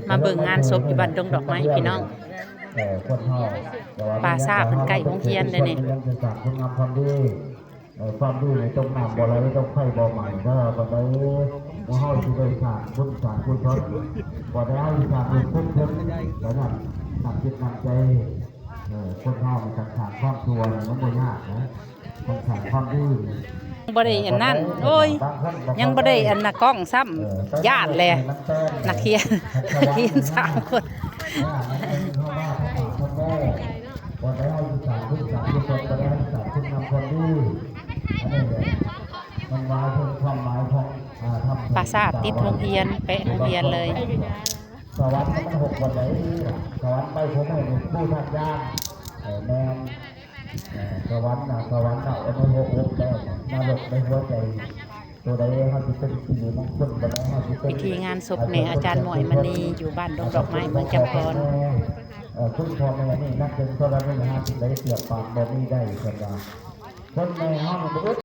มาเบิ่งงานศพอยู่บ้านดงดอกไม้พี่น้องป่าซาเป็นไก่ของเฮียนเลยนี่ความดีในตรงน้ำบ่อไหลตรงไข่บ่อใหม่ก็บ่ได้บ่ห้อยที่ได้สร้างบุญสร้างกุศลบ่ได้ให้สร้างบุญพุ่งถึงแล้วนั่นนำจิตนำใจคนเฮาในการสร้างครอบครัวมันบ่ยากนะคนสร้างความดีบ่ได้อันนั้นโอ้ยยังบ่ได้อันน่ะกล้องซ้ำญาติแลนักเรียน3 คนบ่ได้ให้สร้างบุญสร้างกุศลบ่ได้ให้สร้างคุณงามความดีอันนี้แหละมันหมายถึงความหมายของปราสาทติดโรงเรียนไปโรงเรียนเลยสวรรค์มัน6วันไหนสวรรค์ไปผมให้ผู้ทักยากแม่สวรรค์เอาไป6แล้วนรกในหัวใจตัวใดเฮาสิเป็นสิ่งมงคลบ่ได้เฮาสิเป็นพิธีงานศพเนี่ยอาจารย์หมวยมณีอยู่บ้านดงดอกไม้เมืองจำปาคุณพ่อแม่นี่นักเป็นโซลาร์นี่ฮะสิได้เสียบปากบ่มีได้เพิ่นว่าคนแม่เฮา